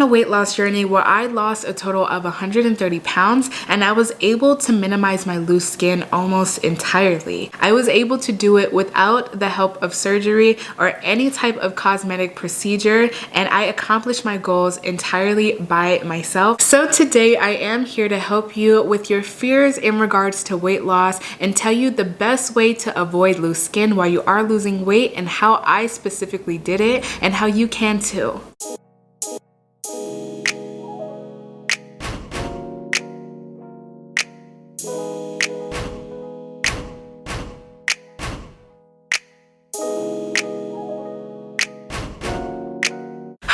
a weight loss journey where I lost a total of 130 pounds, and I was able to minimize my loose skin almost entirely. I was able to do it without the help of surgery or any type of cosmetic procedure, and I accomplished my goals entirely by myself. So today I am here to help you with your fears in regards to weight loss and tell you the best way to avoid loose skin while you are losing weight and how I specifically did it and how you can too.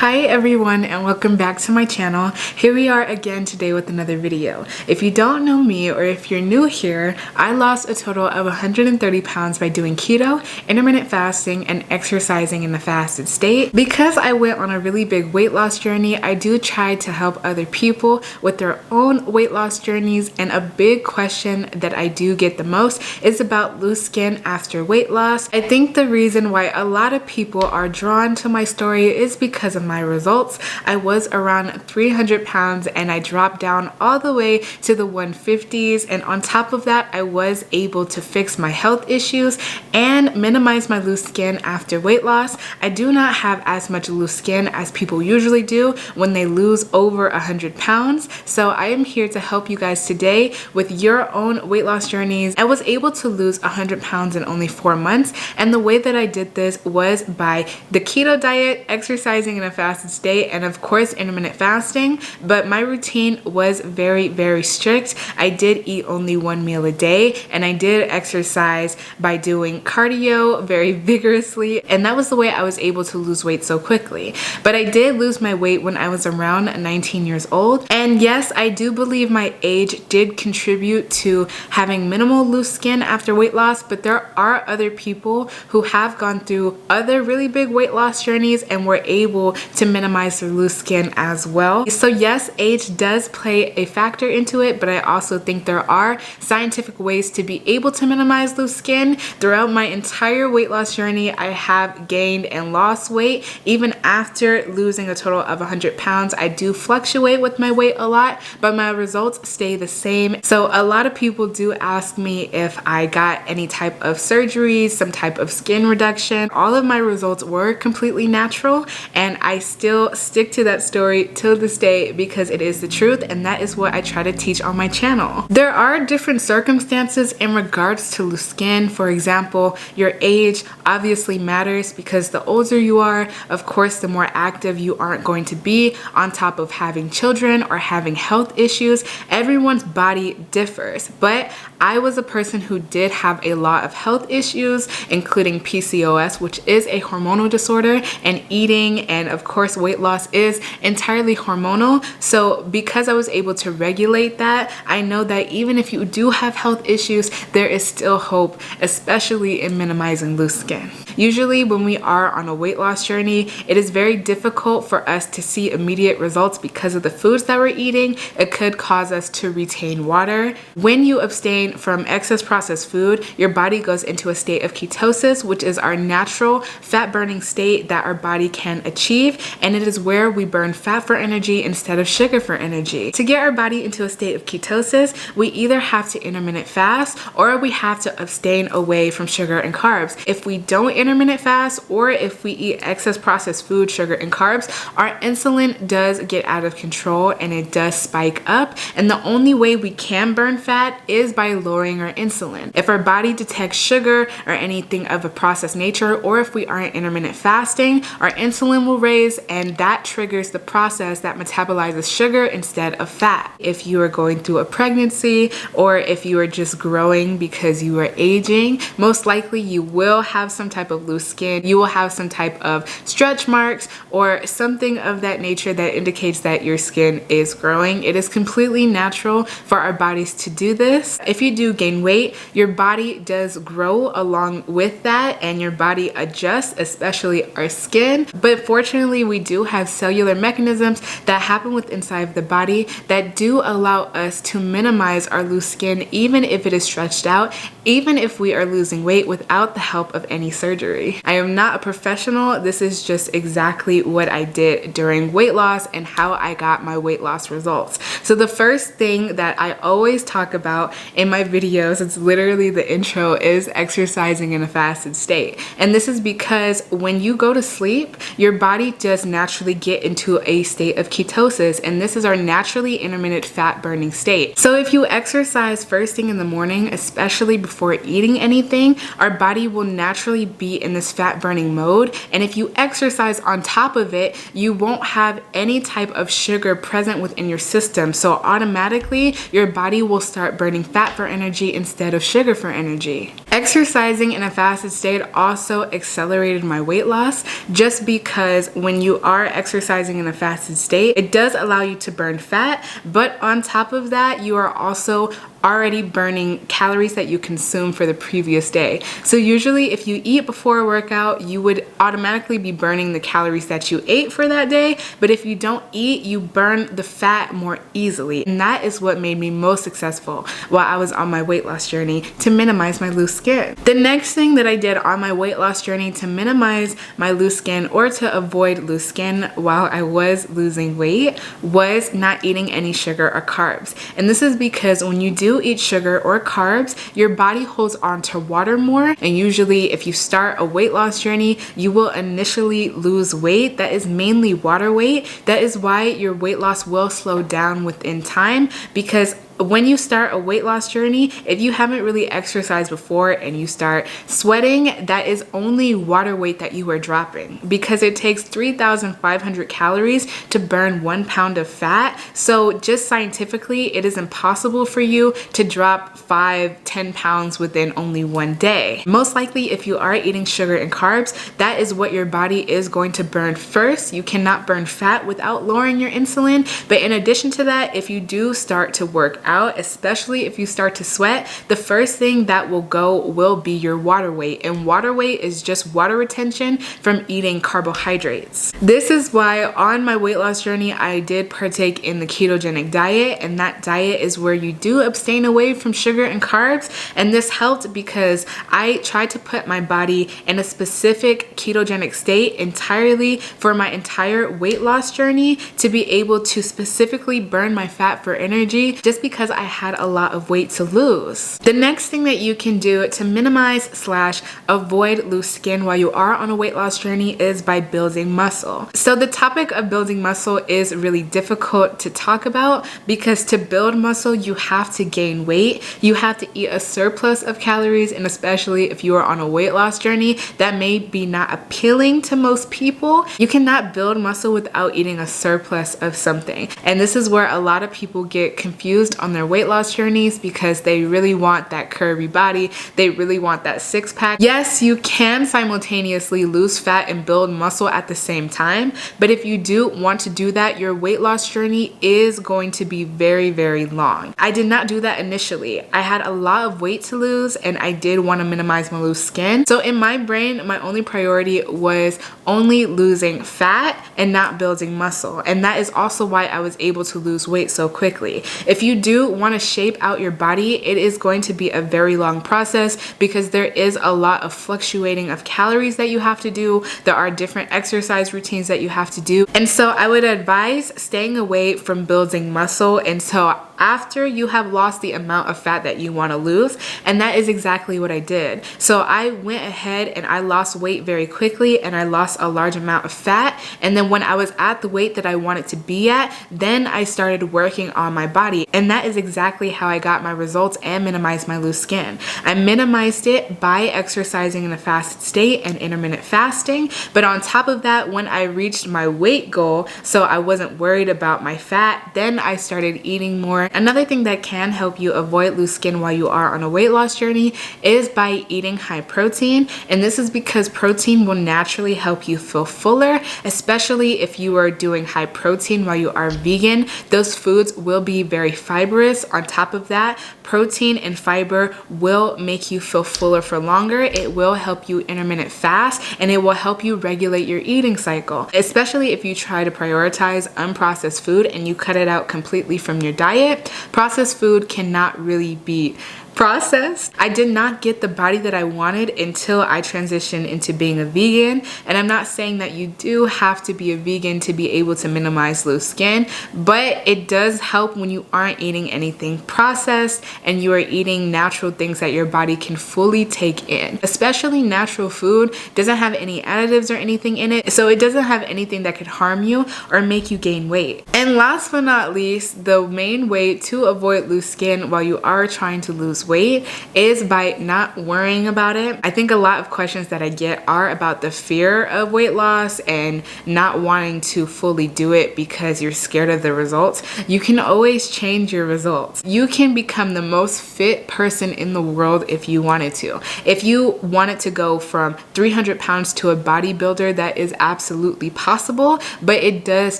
Hi everyone, and welcome back to my channel. Here we are again today with another video. If you don't know me, or if you're new here, I lost a total of 130 pounds by doing keto, intermittent fasting, and exercising in a fasted state. Because I went on a really big weight loss journey, I do try to help other people with their own weight loss journeys, and a big question that I do get the most is about loose skin after weight loss. I think the reason why a lot of people are drawn to my story is because of my results. I was around 300 pounds and I dropped down all the way to the 150s, and on top of that I was able to fix my health issues and minimize my loose skin after weight loss. I do not have as much loose skin as people usually do when they lose over 100 pounds, so I am here to help you guys today with your own weight loss journeys. I was able to lose 100 pounds in only 4 months, and the way that I did this was by the keto diet, exercising in a fasted state, and of course intermittent fasting. But my routine was very strict. I did eat only 1 meal a day, and I did exercise by doing cardio very vigorously, and that was the way I was able to lose weight so quickly. But I did lose my weight when I was around 19 years old, and yes, I do believe my age did contribute to having minimal loose skin after weight loss, but there are other people who have gone through other really big weight loss journeys and were able to minimize their loose skin as well. So yes, age does play a factor into it, but I also think there are scientific ways to be able to minimize loose skin. Throughout my entire weight loss journey, I have gained and lost weight. Even after losing a total of 100 pounds, I do fluctuate with my weight a lot, but my results stay the same. So a lot of people do ask me if I got any type of surgeries, some type of skin reduction. All of my results were completely natural, and I still stick to that story till this day because it is the truth, and that is what I try to teach on my channel. There are different circumstances in regards to loose skin. For example, your age obviously matters because the older you are, of course, the more active you aren't going to be, on top of having children or having health issues. Everyone's body differs, but I was a person who did have a lot of health issues, including PCOS, which is a hormonal disorder, and eating, and of course weight loss is entirely hormonal. So because I was able to regulate that, I know that even if you do have health issues, there is still hope, especially in minimizing loose skin. Usually when we are on a weight loss journey, it is very difficult for us to see immediate results because of the foods that we're eating. It could cause us to retain water. When you abstain from excess processed food, your body goes into a state of ketosis, which is our natural fat burning state that our body can achieve, and it is where we burn fat for energy instead of sugar for energy. To get our body into a state of ketosis, we either have to intermittent fast or we have to abstain away from sugar and carbs. If we don't intermittent fast, or if we eat excess processed food, sugar, and carbs, our insulin does get out of control and it does spike up, and the only way we can burn fat is by lowering our insulin. If our body detects sugar or anything of a processed nature, or if we aren't intermittent fasting, our insulin will raise, and that triggers the process that metabolizes sugar instead of fat. If you are going through a pregnancy, or if you are just growing because you are aging, most likely you will have some type of loose skin. You will have some type of stretch marks or something of that nature that indicates that your skin is growing. It is completely natural for our bodies to do this. If you do gain weight, your body does grow along with that, and your body adjusts, especially our skin. But fortunately, essentially we do have cellular mechanisms that happen within inside of the body that do allow us to minimize our loose skin, even if it is stretched out, even if we are losing weight without the help of any surgery. I am not a professional. This is just exactly what I did during weight loss and how I got my weight loss results. So the first thing that I always talk about in my videos, it's literally the intro, is exercising in a fasted state. And this is because when you go to sleep, your body does naturally get into a state of ketosis, and this is our naturally intermittent fat burning state. So if you exercise first thing in the morning, especially before eating anything, our body will naturally be in this fat burning mode. And if you exercise on top of it, you won't have any type of sugar present within your system. So automatically your body will start burning fat for energy instead of sugar for energy. Exercising in a fasted state also accelerated my weight loss, just because when you are exercising in a fasted state, it does allow you to burn fat, but on top of that, you are also already burning calories that you consumed for the previous day. So usually if you eat before a workout, you would automatically be burning the calories that you ate for that day. But if you don't eat, you burn the fat more easily. And that is what made me most successful while I was on my weight loss journey to minimize my loose skin. The next thing that I did on my weight loss journey to minimize my loose skin, or to avoid loose skin while I was losing weight, was not eating any sugar or carbs. And this is because when you do eat sugar or carbs, your body holds on to water more, and usually if you start a weight loss journey, you will initially lose weight that is mainly water weight. That is why your weight loss will slow down within time, because when you start a weight loss journey, if you haven't really exercised before and you start sweating, that is only water weight that you are dropping, because it takes 3,500 calories to burn 1 pound of fat. So just scientifically, it is impossible for you to drop 5-10 pounds within only one day. Most likely, if you are eating sugar and carbs, that is what your body is going to burn first. You cannot burn fat without lowering your insulin. But in addition to that, if you do start to work out, especially if you start to sweat, the first thing that will go will be your water weight. And water weight is just water retention from eating carbohydrates. This is why on my weight loss journey, I did partake in the ketogenic diet. And that diet is where you do abstain away from sugar and carbs. And this helped because I tried to put my body in a specific ketogenic state entirely for my entire weight loss journey, to be able to specifically burn my fat for energy, just because I had a lot of weight to lose. The next thing that you can do to minimize/avoid loose skin while you are on a weight loss journey is by building muscle. So the topic of building muscle is really difficult to talk about, because to build muscle, you have to gain weight. You have to eat a surplus of calories, and especially if you are on a weight loss journey, that may be not appealing to most people. You cannot build muscle without eating a surplus of something. And this is where a lot of people get confused on their weight loss journeys, because they really want that curvy body. They really want that six pack. Yes, you can simultaneously lose fat and build muscle at the same time. But if you do want to do that, your weight loss journey is going to be very, very long. I did not do that initially. I had a lot of weight to lose, and I did want to minimize my loose skin. So in my brain, my only priority was only losing fat and not building muscle. And that is also why I was able to lose weight so quickly. If you do want to shape out your body, it is going to be a very long process, because there is a lot of fluctuating of calories that you have to do. There are different exercise routines that you have to do. And so I would advise staying away from building muscle until after you have lost the amount of fat that you want to lose. And that is exactly what I did. So I went ahead and I lost weight very quickly, and I lost a large amount of fat. And then when I was at the weight that I wanted to be at, then I started working on my body. And that is exactly how I got my results and minimized my loose skin. I minimized it by exercising in a fasted state and intermittent fasting. But on top of that, when I reached my weight goal, so I wasn't worried about my fat, then I started eating more more. Another thing that can help you avoid loose skin while you are on a weight loss journey is by eating high protein. And this is because protein will naturally help you feel fuller, especially if you are doing high protein while you are vegan. Those foods will be very fibrous. On top of that, protein and fiber will make you feel fuller for longer. It will help you intermittent fast, and it will help you regulate your eating cycle, especially if you try to prioritize unprocessed food and you cut it out completely from your diet. Processed food cannot really be processed. I did not get the body that I wanted until I transitioned into being a vegan. And I'm not saying that you do have to be a vegan to be able to minimize loose skin, but it does help when you aren't eating anything processed and you are eating natural things that your body can fully take in. Especially natural food doesn't have any additives or anything in it, so it doesn't have anything that could harm you or make you gain weight. And last but not least, the main way to avoid loose skin while you are trying to lose weight is by not worrying about it. I think a lot of questions that I get are about the fear of weight loss and not wanting to fully do it because you're scared of the results. You can always change your results. You can become the most fit person in the world if you wanted to. If you wanted to go from 300 pounds to a bodybuilder, that is absolutely possible, but it does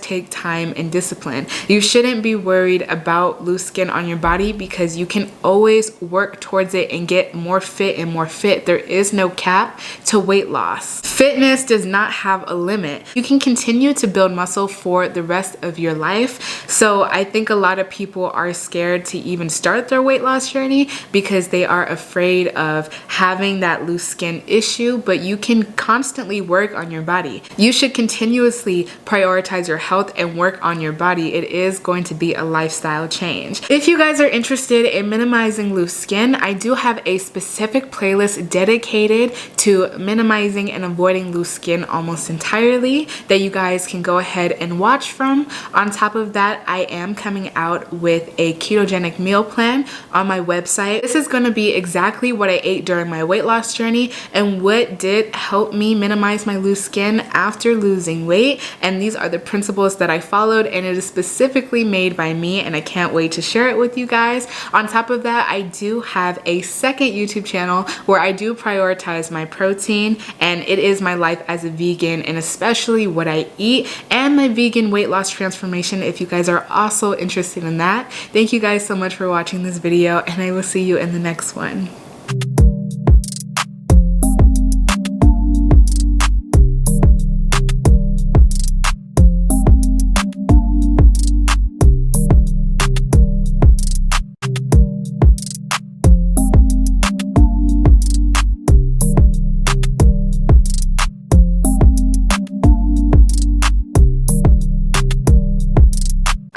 take time and discipline. You shouldn't be worried about loose skin on your body because you can always work towards it and get more fit and more fit. There is no cap to weight loss. Fitness does not have a limit. You can continue to build muscle for the rest of your life. So I think a lot of people are scared to even start their weight loss journey because they are afraid of having that loose skin issue, but you can constantly work on your body. You should continuously prioritize your health and work on your body. It is going to be a lifestyle change. If you guys are interested in minimizing loose skin, I do have a specific playlist dedicated to minimizing and avoiding loose skin almost entirely that you guys can go ahead and watch from. On top of that, I am coming out with a ketogenic meal plan on my website. This is going to be exactly what I ate during my weight loss journey and what did help me minimize my loose skin after losing weight. And these are the principles that I followed, and it is specifically made by me, and I can't wait to share it with you guys. On top of that, I do have a second YouTube channel where I do prioritize my protein, and it is my life as a vegan and especially what I eat and my vegan weight loss transformation if you guys are also interested in that. Thank you guys so much for watching this video, and I will see you in the next one.